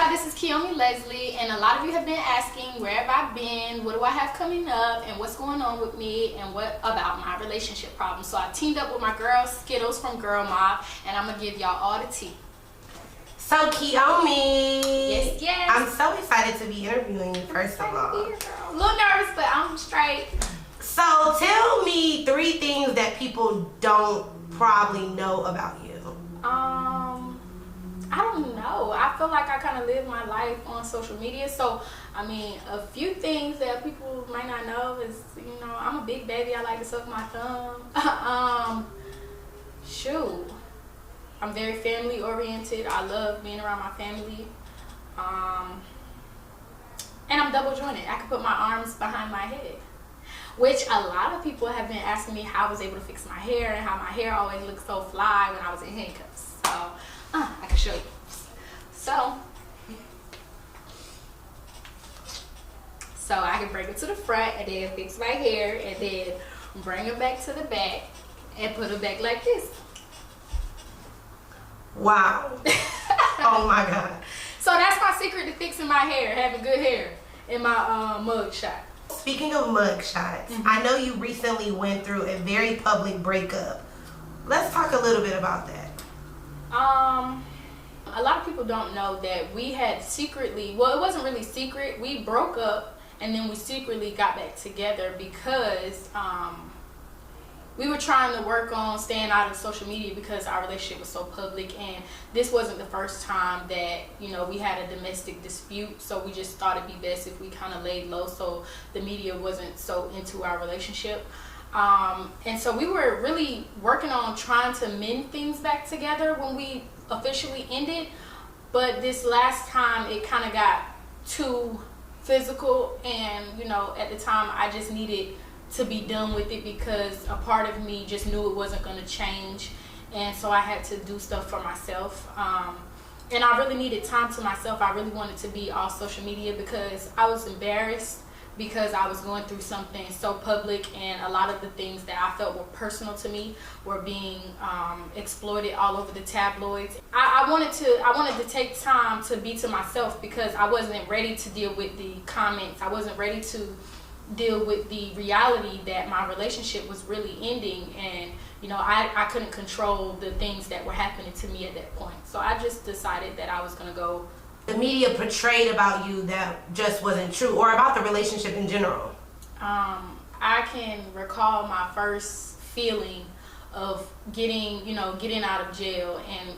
y'all, this is Kiyomi Leslie, and a lot of you have been asking where have I been, what do I have coming up, and what's going on with me, and what about my relationship problems. So I teamed up with my girl Skittles from Girl Mob, and I'm gonna give y'all all the tea. So Kiyomi, yes, I'm so excited to be interviewing you. First of all, a little nervous, but I'm straight. So tell me 3 things that people don't probably know about you. I don't know. I feel like I kind of live my life on social media. So, I mean, a few things that people might not know is, I'm a big baby. I like to suck my thumb. Shoot. I'm very family oriented. I love being around my family. And I'm double jointed. I can put my arms behind my head. Which a lot of people have been asking me how I was able to fix my hair and how my hair always looked so fly when I was in handcuffs. So, I can show you. So I can bring it to the front and then fix my hair and then bring it back to the back and put it back like this. Wow. Oh my God. So that's my secret to fixing my hair, having good hair in my mug shot. Speaking of mugshots, I know you recently went through a very public breakup. Let's talk a little bit about that. A lot of people don't know that we had secretly, well, it wasn't really secret. We broke up and then we secretly got back together because we were trying to work on staying out of social media because our relationship was so public, and this wasn't the first time that we had a domestic dispute. So we just thought it'd be best if we kind of laid low so the media wasn't so into our relationship. And so we were really working on trying to mend things back together when we officially ended, but this last time it kind of got too physical, and at the time I just needed to be done with it because a part of me just knew it wasn't going to change, and so I had to do stuff for myself. And I really needed time to myself. I really wanted to be off social media because I was embarrassed because I was going through something so public, and a lot of the things that I felt were personal to me were being exploited all over the tabloids. I wanted to take time to be to myself because I wasn't ready to deal with the comments. I wasn't ready to deal with the reality that my relationship was really ending, and I couldn't control the things that were happening to me at that point. So I just decided that I was going to go. The media portrayed about you that just wasn't true, or about the relationship in general. I can recall my first feeling of getting out of jail and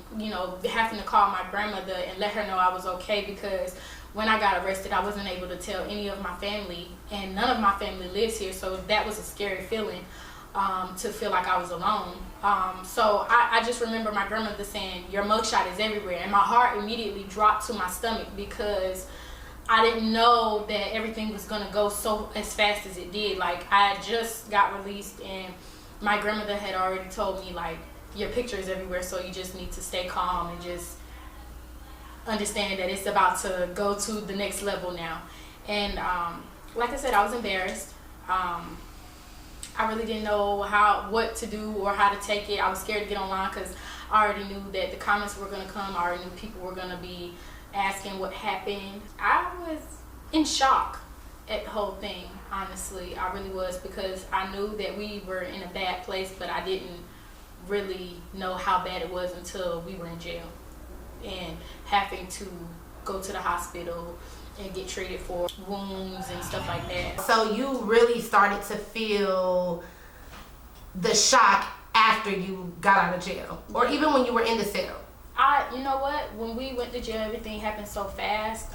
having to call my grandmother and let her know I was okay, because when I got arrested I wasn't able to tell any of my family, and none of my family lives here, so that was a scary feeling, to feel like I was alone. So I just remember my grandmother saying, "Your mugshot is everywhere," and my heart immediately dropped to my stomach because I didn't know that everything was gonna go so as fast as it did. Like, I just got released and my grandmother had already told me, like, your picture is everywhere, so you just need to stay calm and just understand that it's about to go to the next level now. And like I said, I was embarrassed. I really didn't know what to do or how to take it. I was scared to get online because I already knew that the comments were going to come. I already knew people were going to be asking what happened. I was in shock at the whole thing, honestly. I really was, because I knew that we were in a bad place, but I didn't really know how bad it was until we were in jail and having to go to the hospital and get treated for wounds and stuff like that. So you really started to feel the shock after you got out of jail, or even when you were in the cell? You know what? When we went to jail, everything happened so fast.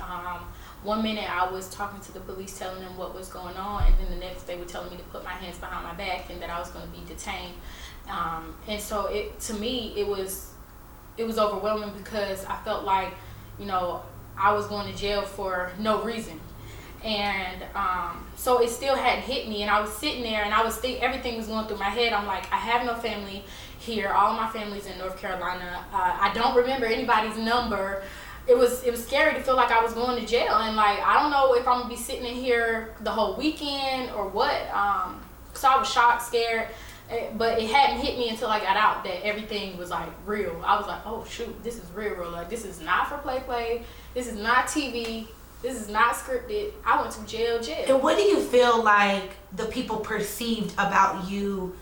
One minute I was talking to the police, telling them what was going on, and then the next they were telling me to put my hands behind my back and that I was going to be detained. And so to me, it was overwhelming because I felt like, I was going to jail for no reason. And so it still hadn't hit me, and I was sitting there and I was everything was going through my head. I'm like, I have no family here. All my family's in North Carolina. I don't remember anybody's number. It was scary to feel like I was going to jail, and like, I don't know if I'm gonna be sitting in here the whole weekend or what. So I was shocked, scared, But it hadn't hit me until I got out that everything was like real. I was like, oh shoot, this is real. Like, this is not for play. This is not TV. This is not scripted. I went to jail. And what do you feel like the people perceived about you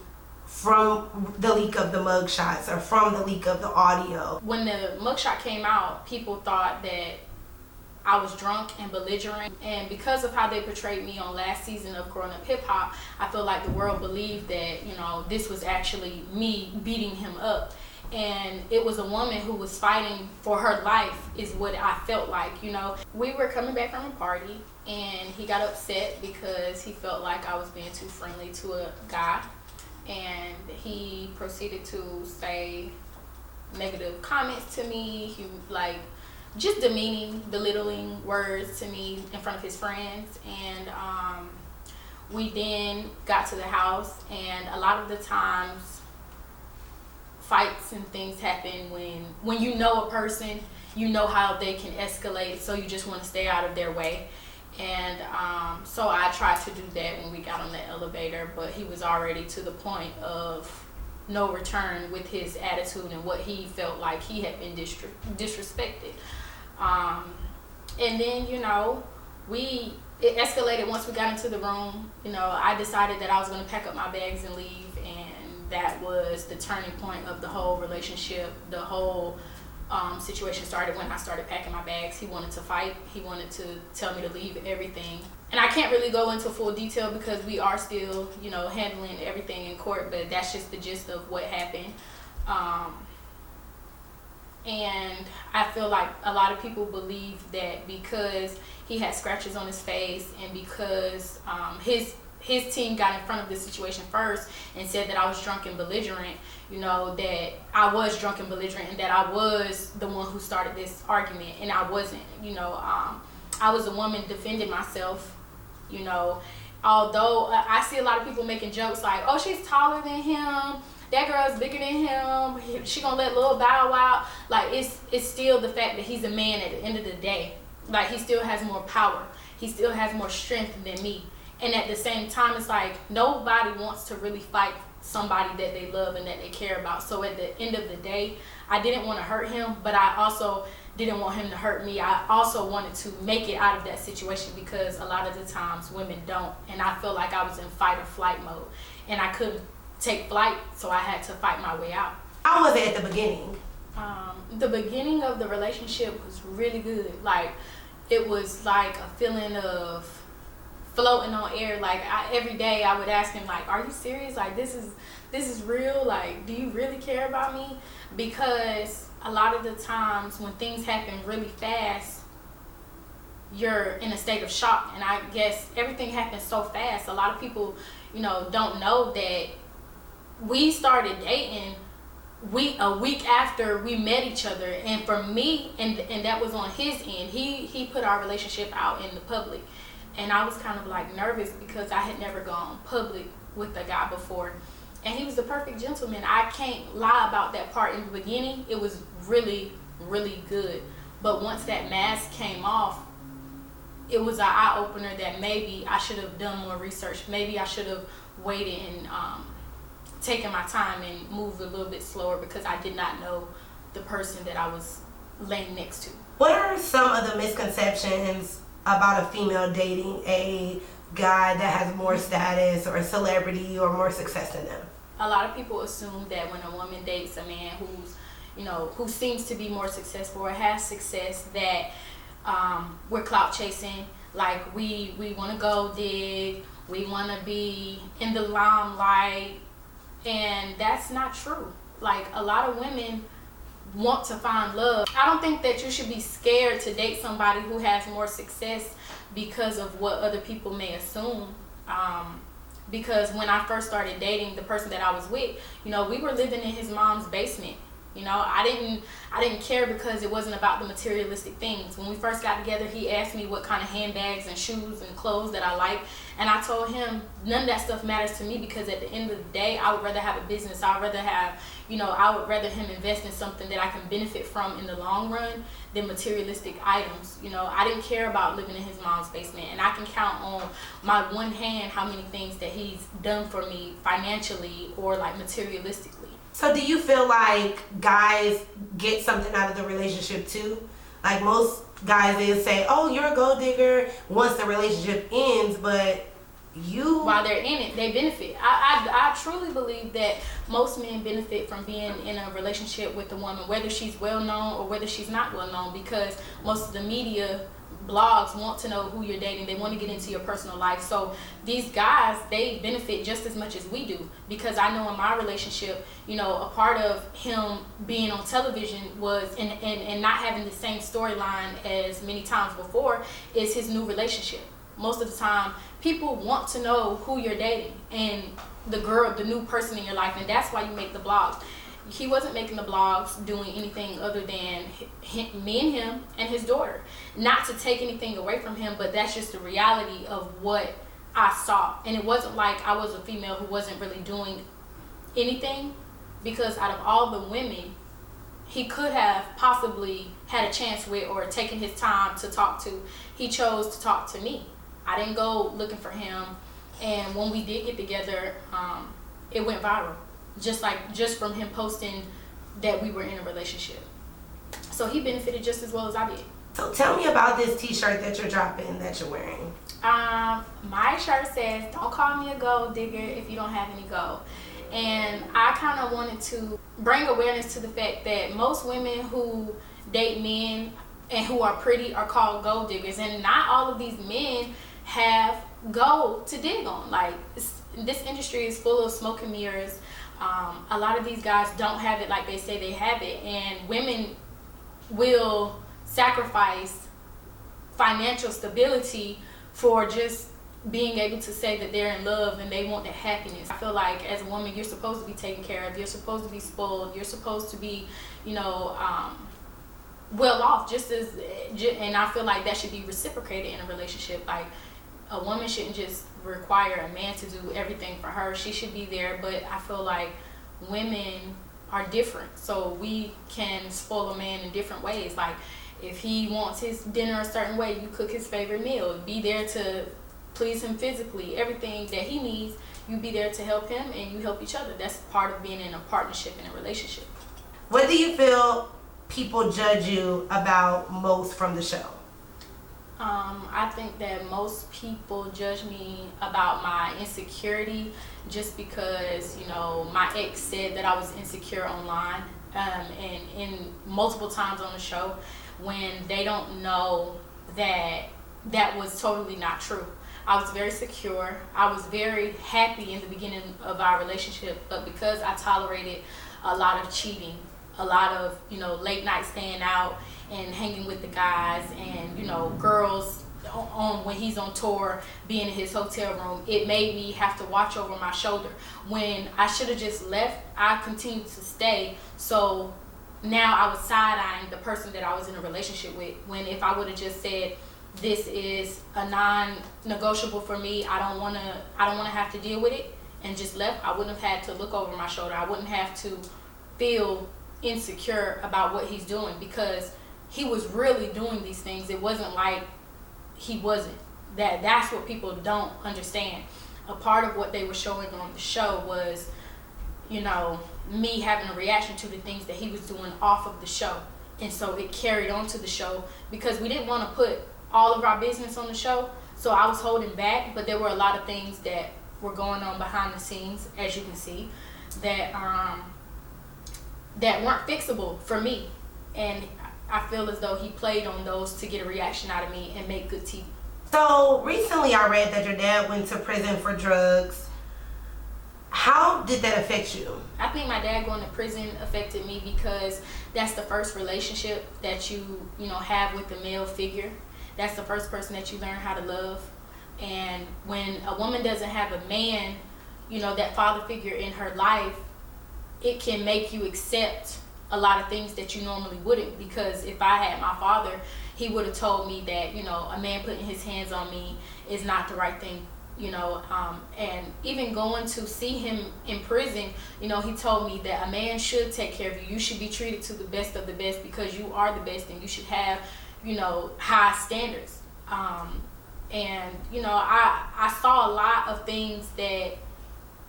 from the leak of the mugshots or from the leak of the audio? When the mugshot came out, people thought that I was drunk and belligerent, and because of how they portrayed me on last season of Growing Up Hip Hop, I feel like the world believed that, you know, this was actually me beating him up, and it was a woman who was fighting for her life is what I felt like. You know, we were coming back from a party and he got upset because he felt like I was being too friendly to a guy, and he proceeded to say negative comments to me. He like just demeaning, belittling words to me in front of his friends. And we then got to the house, and a lot of the times fights and things happen when you know a person, you know how they can escalate, so you just want to stay out of their way. And so I tried to do that when we got on the elevator, but he was already to the point of no return with his attitude and what he felt like he had been disrespected. And then, you know, it escalated once we got into the room. You know, I decided that I was going to pack up my bags and leave, and that was the turning point of the whole relationship. The whole situation started when I started packing my bags. He wanted to fight. He wanted to tell me to leave everything. And I can't really go into full detail because we are still, you know, handling everything in court, but that's just the gist of what happened. And I feel like a lot of people believe that because he had scratches on his face and because his team got in front of the situation first and said that I was drunk and belligerent, you know, that I was drunk and belligerent and that I was the one who started this argument, and I wasn't. You know, I was a woman defending myself, you know, although I see a lot of people making jokes like, oh, she's taller than him, that girl's bigger than him, she gonna let Lil Bow Wow. Like, it's still the fact that he's a man at the end of the day. Like, he still has more power, he still has more strength than me. And at the same time, it's like nobody wants to really fight somebody that they love and that they care about. So at the end of the day, I didn't want to hurt him, but I also didn't want him to hurt me. I also wanted to make it out of that situation because a lot of the times women don't. And I feel like I was in fight or flight mode, and I couldn't take flight, so I had to fight my way out. How was it at the beginning? The beginning of the relationship was really good. Like, it was like a feeling of floating on air. Like, every day I would ask him, like, are you serious? Like, this is real? Like, do you really care about me? Because a lot of the times when things happen really fast, you're in a state of shock. And I guess everything happens so fast. A lot of people, you know, don't know that we started dating a week after we met each other. And for me, and that was on his end, he put our relationship out in the public. And I was kind of like nervous because I had never gone public with a guy before. And he was the perfect gentleman. I can't lie about that part. In the beginning, it was really, really good. But once that mask came off, it was an eye-opener that maybe I should have done more research. Maybe I should have waited and taken my time and moved a little bit slower because I did not know the person that I was laying next to. What are some of the misconceptions about a female dating a guy that has more status or celebrity or more success than them? A lot of people assume that when a woman dates a man who's, you know, who seems to be more successful or has success, that we're clout chasing. Like, we want to go dig, we want to be in the limelight, and that's not true. Like, a lot of women want to find love. I don't think that you should be scared to date somebody who has more success because of what other people may assume. Because when I first started dating the person that I was with, you know, we were living in his mom's basement. You know, I didn't care because it wasn't about the materialistic things. When we first got together, he asked me what kind of handbags and shoes and clothes that I like, and I told him none of that stuff matters to me, because at the end of the day, I would rather have a business. I would rather him invest in something that I can benefit from in the long run than materialistic items. You know, I didn't care about living in his mom's basement, and I can count on my one hand how many things that he's done for me financially or like materialistically. So do you feel like guys get something out of the relationship too? Like most guys, they say, oh, you're a gold digger once the relationship ends, but while they're in it, they benefit. I truly believe that most men benefit from being in a relationship with a woman, whether she's well known or whether she's not well known, because most of the media blogs want to know who you're dating. They want to get into your personal life. So these guys, they benefit just as much as we do, because I know in my relationship, you know, a part of him being on television was and not having the same storyline as many times before is his new relationship. Most of the time, people want to know who you're dating and the new person in your life, and that's why you make the blogs. He wasn't making the blogs doing anything other than me and him and his daughter. Not to take anything away from him, but that's just the reality of what I saw. And it wasn't like I was a female who wasn't really doing anything, because out of all the women he could have possibly had a chance with or taken his time to talk to, he chose to talk to me. I didn't go looking for him, and when we did get together, it went viral. Just from him posting that we were in a relationship. So he benefited just as well as I did. So tell me about this t-shirt that you're dropping, that you're wearing. My shirt says, don't call me a gold digger if you don't have any gold. And I kind of wanted to bring awareness to the fact that most women who date men and who are pretty are called gold diggers. And not all of these men have gold to dig on. Like, this industry is full of smoke and mirrors. A lot of these guys don't have it like they say they have it, and women will sacrifice financial stability for just being able to say that they're in love and they want that happiness. I feel like as a woman, you're supposed to be taken care of, you're supposed to be spoiled, you're supposed to be, you know, well off, and I feel like that should be reciprocated in a relationship. Like, a woman shouldn't just require a man to do everything for her. She should be there, but I feel like women are different, so we can spoil a man in different ways. Like, if he wants his dinner a certain way, you cook his favorite meal. Be there to please him physically. Everything that he needs, you be there to help him, and you help each other. That's part of being in a partnership, in a relationship. What do you feel people judge you about most from the show? I think that most people judge me about my insecurity just because, you know, my ex said that I was insecure online, and in multiple times on the show, when they don't know that that was totally not true. I was very secure. I was very happy in the beginning of our relationship, but because I tolerated a lot of cheating, a lot of, you know, late night staying out and hanging with the guys, and, you know, girls on when he's on tour, being in his hotel room, it made me have to watch over my shoulder. When I should have just left, I continued to stay. So now I was side-eyeing the person that I was in a relationship with, when if I would have just said, this is a non-negotiable for me, I don't want to have to deal with it, and just left, I wouldn't have had to look over my shoulder. I wouldn't have to feel insecure about what he's doing, because he was really doing these things. It wasn't like he wasn't. That's what people don't understand. A part of what they were showing on the show was, you know, me having a reaction to the things that he was doing off of the show. And so it carried on to the show, because we didn't want to put all of our business on the show. So I was holding back, but there were a lot of things that were going on behind the scenes, as you can see, that that weren't fixable for me. And I feel as though he played on those to get a reaction out of me and make good TV. So recently I read that your dad went to prison for drugs. How did that affect you? I think my dad going to prison affected me because that's the first relationship that you know, have with a male figure. That's the first person that you learn how to love. And when a woman doesn't have a man, you know, that father figure in her life, it can make you accept a lot of things that you normally wouldn't, because if I had my father, he would have told me that, you know, a man putting his hands on me is not the right thing, you know. And even going to see him in prison, you know, he told me that a man should take care of you. You should be treated to the best of the best because you are the best, and you should have, you know, high standards. And, you know, I saw a lot of things that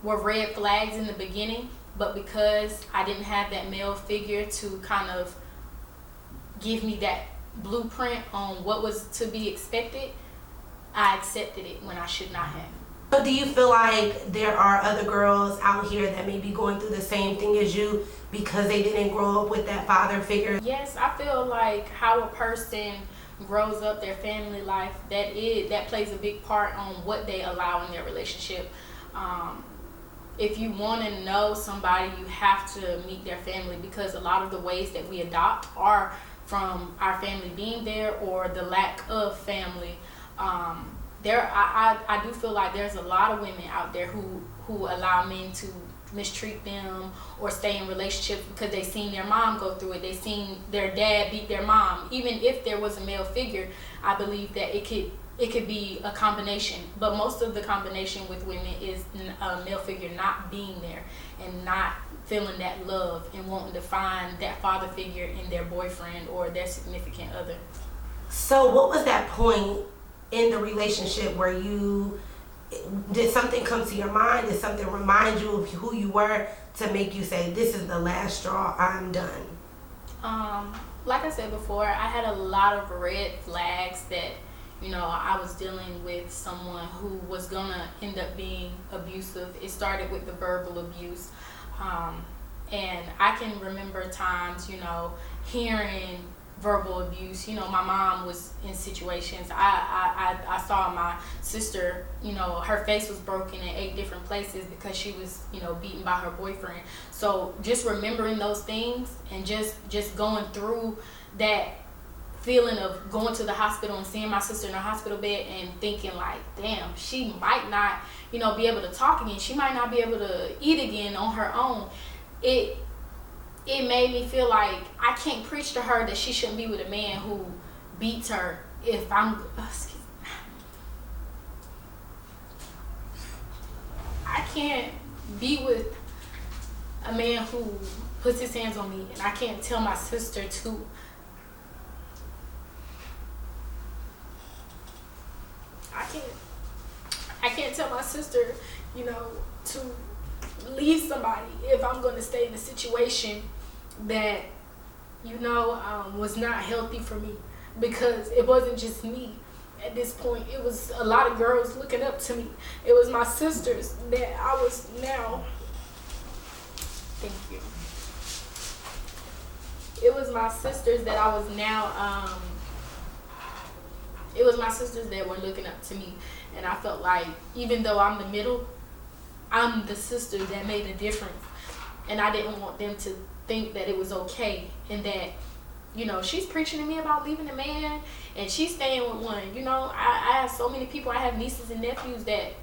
were red flags in the beginning, but because I didn't have that male figure to kind of give me that blueprint on what was to be expected, I accepted it when I should not have. So do you feel like there are other girls out here that may be going through the same thing as you because they didn't grow up with that father figure? Yes, I feel like how a person grows up, their family life, that plays a big part on what they allow in their relationship. If you want to know somebody, you have to meet their family, because a lot of the ways that we adopt are from our family being there or the lack of family. I do feel like there's a lot of women out there who allow men to mistreat them or stay in relationships because they seen their mom go through it. They seen their dad beat their mom. Even if there was a male figure, I believe that it could be a combination. But most of the combination with women is a male figure not being there and not feeling that love and wanting to find that father figure in their boyfriend or their significant other. So what was that point in the relationship where did something come to your mind? Did something remind you of who you were to make you say, this is the last straw, I'm done? Like I said before, I had a lot of red flags that, you know, I was dealing with someone who was gonna end up being abusive. It started with the verbal abuse. And I can remember times, you know, hearing verbal abuse. You know, my mom was in situations. I saw my sister, you know, her face was broken in 8 different places because she was, you know, beaten by her boyfriend. So just remembering those things and just going through that feeling of going to the hospital and seeing my sister in her hospital bed and thinking like, damn, she might not, you know, be able to talk again. She might not be able to eat again on her own. It made me feel like I can't preach to her that she shouldn't be with a man who beats her. If I can't be with a man who puts his hands on me, and I can't tell my sister to. I can't tell my sister, you know, to leave somebody if I'm going to stay in a situation that, you know, was not healthy for me, because it wasn't just me at this point. It was a lot of girls looking up to me. It was my sisters that I was now, thank you. It was my sisters that I was now, it was my sisters that were looking up to me. And I felt like, even though I'm the middle, I'm the sister that made a difference. And I didn't want them to think that it was okay, and that, you know, she's preaching to me about leaving a man and she's staying with one. You know, I have so many people. I have nieces and nephews that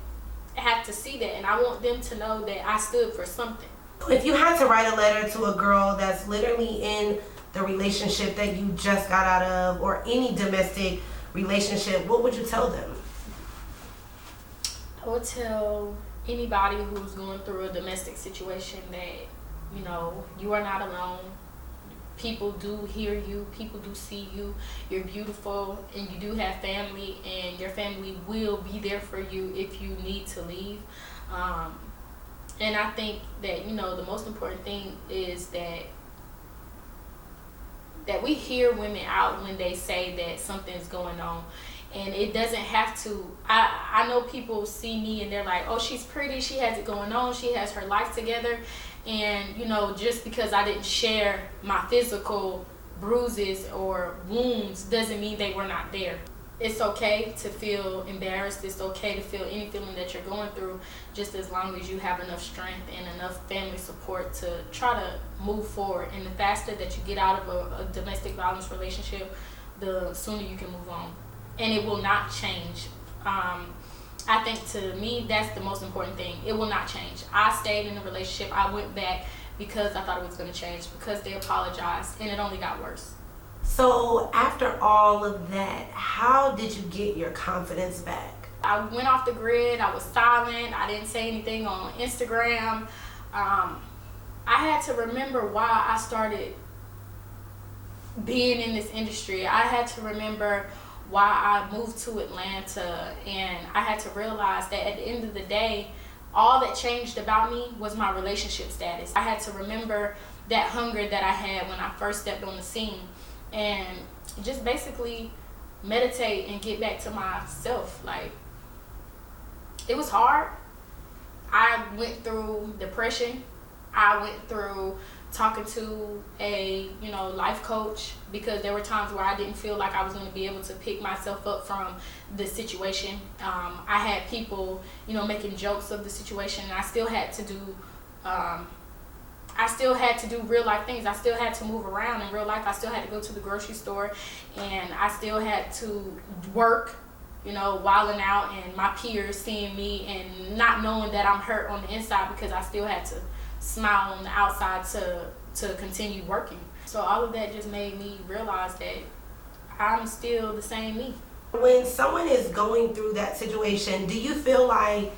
have to see that, and I want them to know that I stood for something. If you had to write a letter to a girl that's literally in the relationship that you just got out of, or any domestic relationship, what would you tell them? I would tell anybody who's going through a domestic situation that, you know, you are not alone. People do hear you. People do see you. You're beautiful, and you do have family, and your family will be there for you if you need to leave. And I think that, you know, the most important thing is that we hear women out when they say that something's going on. And it doesn't have to. I know people see me and they're like, oh, she's pretty, she has it going on, she has her life together. And, you know, just because I didn't share my physical bruises or wounds doesn't mean they were not there. It's okay to feel embarrassed. It's okay to feel any feeling that you're going through, just as long as you have enough strength and enough family support to try to move forward. And the faster that you get out of a domestic violence relationship, the sooner you can move on. And it will not change. I think, to me, that's the most important thing. It will not change. I stayed in a relationship. I went back because I thought it was going to change, because they apologized, and it only got worse. So after all of that, how did you get your confidence back? I went off the grid. I was silent. I didn't say anything on Instagram. I had to remember why I started being in this industry. I had to remember why I moved to Atlanta, and I had to realize that at the end of the day, all that changed about me was my relationship status. I had to remember that hunger that I had when I first stepped on the scene, and just basically meditate and get back to myself. Like, it was hard. I went through depression. I went through talking to a life coach, because there were times where I didn't feel like I was going to be able to pick myself up from the situation. I had people making jokes of the situation, and I still had to do real life things. I still had to move around in real life. I still had to go to the grocery store, and I still had to work, wilding out, and my peers seeing me and not knowing that I'm hurt on the inside, because I still had to smile on the outside to continue working. So all of that just made me realize that I'm still the same me. When someone is going through that situation, do you feel like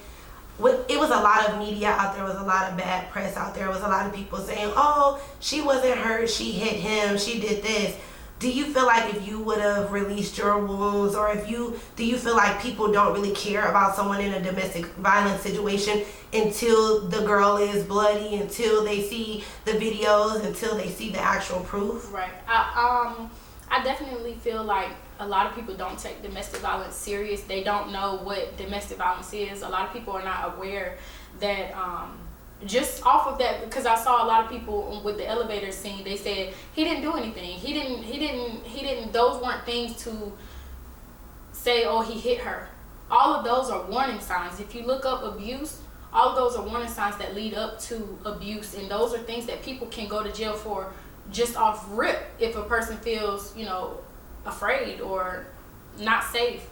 it was a lot of media out there, was a lot of bad press out there, was a lot of people saying, oh, she wasn't hurt, she hit him, she did this. Do you feel like if you would have released your wounds, or do you feel like people don't really care about someone in a domestic violence situation until the girl is bloody, until they see the videos, until they see the actual proof? Right. I definitely feel like a lot of people don't take domestic violence serious. They don't know what domestic violence is. A lot of people are not aware that just off of that, because I saw a lot of people with the elevator scene, they said he didn't do anything. He didn't. Those weren't things to say, oh, he hit her. All of those are warning signs. If you look up abuse, all of those are warning signs that lead up to abuse, and those are things that people can go to jail for just off rip if a person feels, afraid or not safe.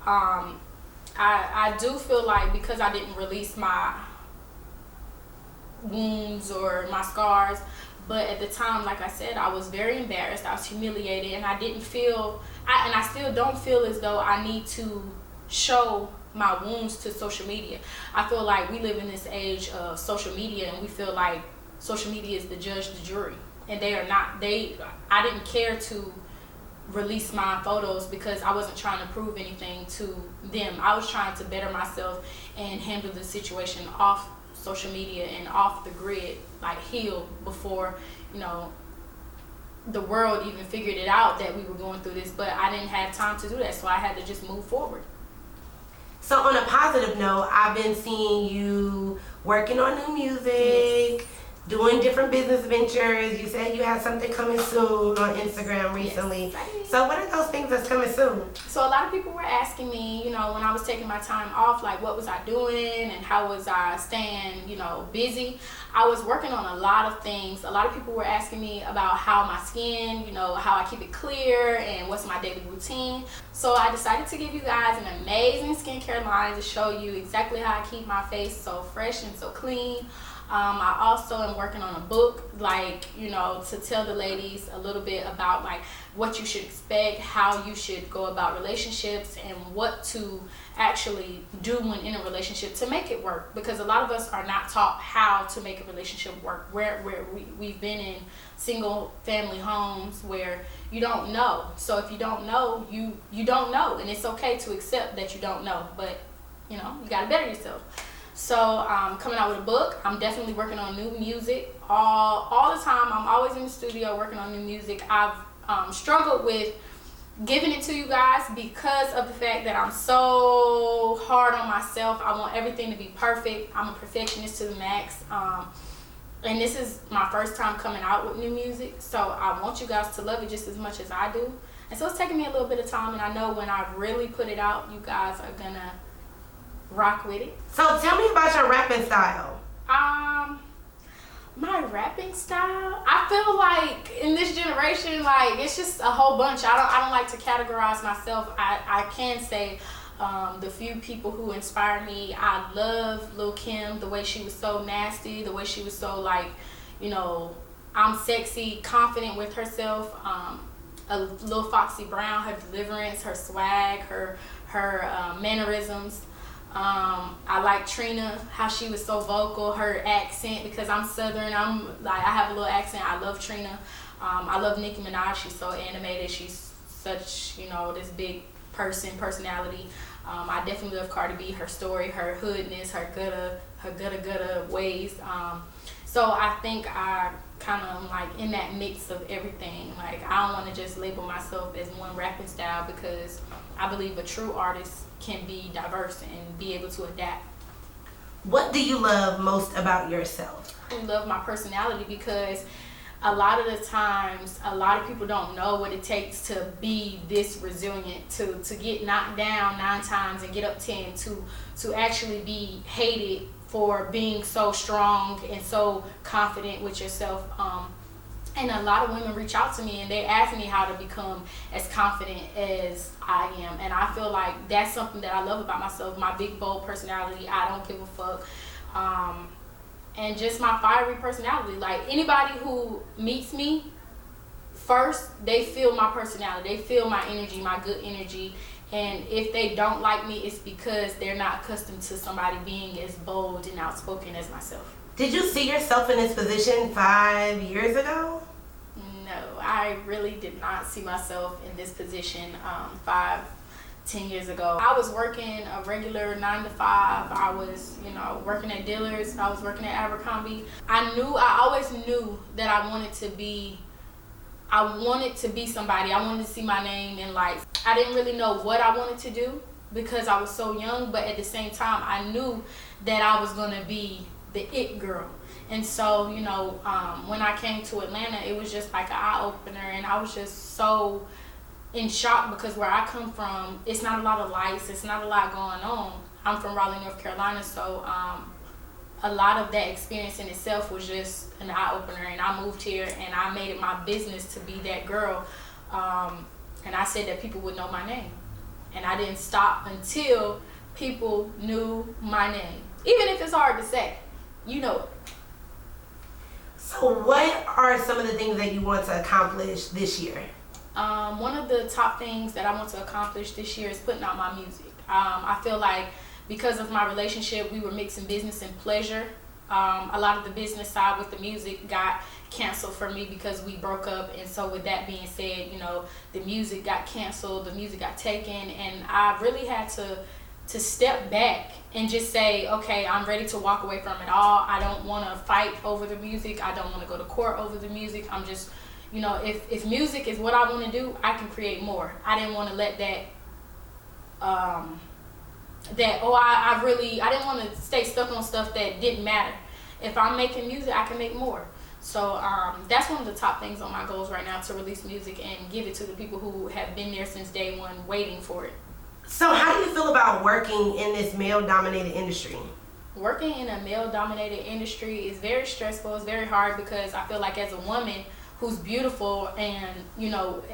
I do feel like, because I didn't release my wounds or my scars, but at the time, like I said, I was very embarrassed, I was humiliated, and I didn't feel, and I still don't feel as though I need to show my wounds to social media. I feel like we live in this age of social media, and we feel like social media is the judge, the jury, and they are not. I didn't care to release my photos because I wasn't trying to prove anything to them. I was trying to better myself and handle the situation off social media and off the grid, like heal before the world even figured it out that we were going through this. But I didn't have time to do that, so I had to just move forward. So on a positive note, I've been seeing you working on new music, doing different business ventures. You said you had something coming soon on Instagram recently. Yes. So what are those things that's coming soon? So a lot of people were asking me, when I was taking my time off, like, what was I doing and how was I staying, busy. I was working on a lot of things. A lot of people were asking me about how my skin, how I keep it clear and what's my daily routine. So I decided to give you guys an amazing skincare line to show you exactly how I keep my face so fresh and so clean. I also am working on a book, to tell the ladies a little bit about what you should expect, how you should go about relationships, and what to actually do when in a relationship to make it work. Because a lot of us are not taught how to make a relationship work. We've been in single family homes where you don't know. So if you don't know, you don't know, and it's okay to accept that you don't know, but you gotta better yourself. So I'm coming out with a book. I'm definitely working on new music all the time. I'm always in the studio working on new music. I've struggled with giving it to you guys because of the fact that I'm so hard on myself. I want everything to be perfect. I'm a perfectionist to the max. And this is my first time coming out with new music, so I want you guys to love it just as much as I do. And so it's taking me a little bit of time, and I know when I really put it out, you guys are gonna rock with it. So tell me about your rapping style. My rapping style, I feel like in this generation, it's just a whole bunch. I don't like to categorize myself. I can say the few people who inspire me. I love Lil' Kim, the way she was so nasty, the way she was so you know, I'm sexy, confident with herself. A little Foxy Brown, her deliverance, her swag, her mannerisms. I like Trina, how she was so vocal, her accent, because I'm Southern. I have a little accent. I love Trina. I love Nicki Minaj. She's so animated. She's such, you know, this big personality. I definitely love Cardi B, her story, her hoodness, her gutta ways. So I think I kind of like in that mix of everything. Like, I don't want to just label myself as one rapping style, because I believe a true artist can be diverse and be able to adapt. What do you love most about yourself? I love my personality, because a lot of the times, a lot of people don't know what it takes to be this resilient, to get knocked down 9 times and get up 10, to actually be hated for being so strong and so confident with yourself. And a lot of women reach out to me and they ask me how to become as confident as I am. And I feel like that's something that I love about myself, my big, bold personality. I don't give a fuck. And just my fiery personality. Like, anybody who meets me, first, they feel my personality. They feel my energy, my good energy. And if they don't like me, it's because they're not accustomed to somebody being as bold and outspoken as myself. Did you see yourself in this position 5 years ago? No, I really did not see myself in this position 5-10 years ago. I was working a regular 9 to 5. I was, you know, working at Dillard's. I was working at Abercrombie. I always knew that I wanted to be somebody. I wanted to see my name in lights. I didn't really know what I wanted to do because I was so young, but at the same time, I knew that I was going to be the it girl. And so, you know, when I came to Atlanta, it was just like an eye-opener, and I was just so in shock, because where I come from, it's not a lot of lights, it's not a lot going on. I'm from Raleigh, North Carolina, so a lot of that experience in itself was just an eye-opener, and I moved here and I made it my business to be that girl, and I said that people would know my name, and I didn't stop until people knew my name, even if it's hard to say, you know it. So what are some of the things that you want to accomplish this year? One of the top things that I want to accomplish this year is putting out my music. I feel like because of my relationship, we were mixing business and pleasure. A lot of the business side with the music got canceled for me because we broke up, and so with that being said, you know, the music got canceled, the music got taken, and I really had to step back and just say, okay, I'm ready to walk away from it all. I don't want to fight over the music. I don't want to go to court over the music. I'm just, you know, if music is what I want to do, I can create more. I didn't want to let that I didn't want to stay stuck on stuff that didn't matter. If I'm making music, I can make more. So that's one of the top things on my goals right now, to release music and give it to the people who have been there since day one waiting for it. So how do you feel about working in this male-dominated industry? Working in a male-dominated industry is very stressful. It's very hard, because I feel like as a woman who's beautiful, and, you know,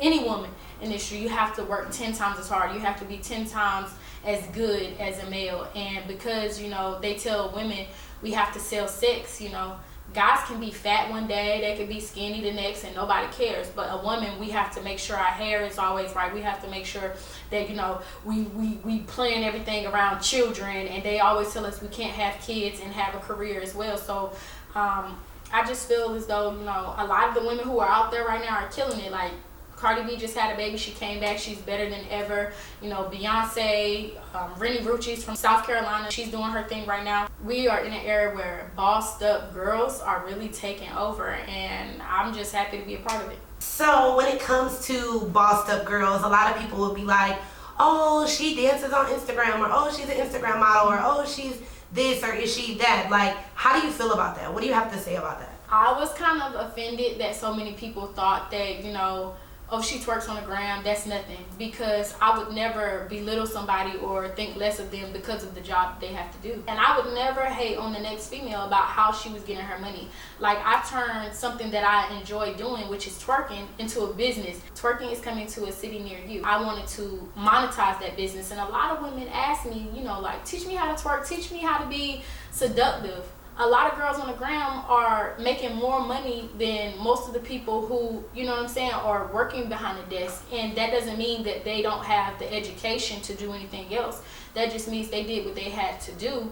any woman in this industry, you have to work 10 times as hard. You have to be 10 times as good as a male. And because, you know, they tell women we have to sell sex, you know, guys can be fat one day, they can be skinny the next, and nobody cares. But a woman, we have to make sure our hair is always right. We have to make sure that, you know, we plan everything around children, and they always tell us we can't have kids and have a career as well. So I just feel as though, you know, a lot of the women who are out there right now are killing it. Like, Cardi B just had a baby. She came back. She's better than ever. You know, Beyonce, Rennie Rucci's from South Carolina. She's doing her thing right now. We are in an era where bossed up girls are really taking over, and I'm just happy to be a part of it. So when it comes to bossed up girls, a lot of people will be like, oh, she dances on Instagram, or oh, she's an Instagram model, or oh, she's this, or is she that? Like, how do you feel about that? What do you have to say about that? I was kind of offended that so many people thought that, you know, oh, she twerks on the gram, that's nothing. Because I would never belittle somebody or think less of them because of the job they have to do. And I would never hate on the next female about how she was getting her money. Like, I turned something that I enjoy doing, which is twerking, into a business. Twerking is coming to a city near you. I wanted to monetize that business. And a lot of women ask me, you know, like, teach me how to twerk, teach me how to be seductive. a lot of girls on the gram are making more money than most of the people who, you know what I'm saying, are working behind the desk. And that doesn't mean that they don't have the education to do anything else. That just means they did what they had to do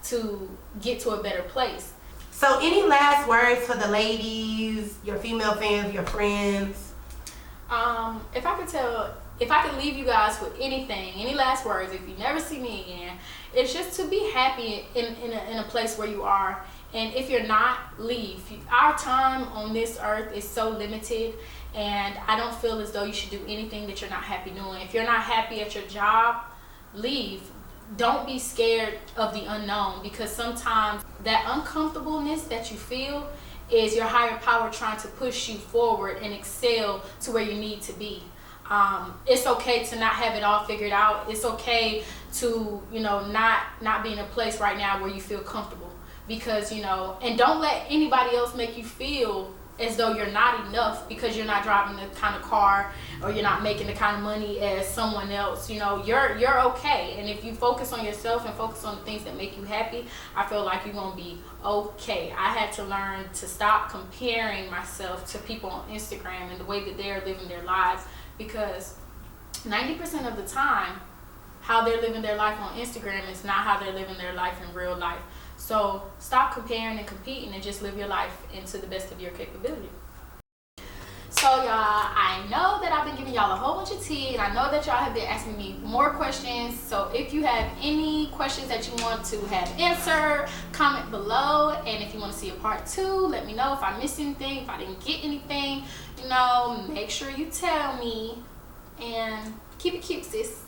to get to a better place. So any last words for the ladies, your female fans, your friends? If I could leave you guys with anything, any last words, if you never see me again, it's just to be happy in a place where you are. And if you're not, leave. Our time on this earth is so limited, and I don't feel as though you should do anything that you're not happy doing. If you're not happy at your job, leave. Don't be scared of the unknown, because sometimes that uncomfortableness that you feel is your higher power trying to push you forward and excel to where you need to be. It's okay to not have it all figured out. It's okay to, you know, not be in a place right now where you feel comfortable, because, you know, and don't let anybody else make you feel as though you're not enough because you're not driving the kind of car or you're not making the kind of money as someone else. You know, you're okay. And if you focus on yourself and focus on the things that make you happy, I feel like you're going to be okay. I had to learn to stop comparing myself to people on Instagram and the way that they're living their lives, because 90% of the time, how they're living their life on Instagram is not how they're living their life in real life. So stop comparing and competing and just live your life into the best of your capability. So y'all, I know that I've been giving y'all a whole bunch of tea, and I know that y'all have been asking me more questions. So if you have any questions that you want to have answered, comment below. And if you want to see a part 2, let me know. If I missed anything, if I didn't get anything, you know, make sure you tell me. And keep it cute, sis.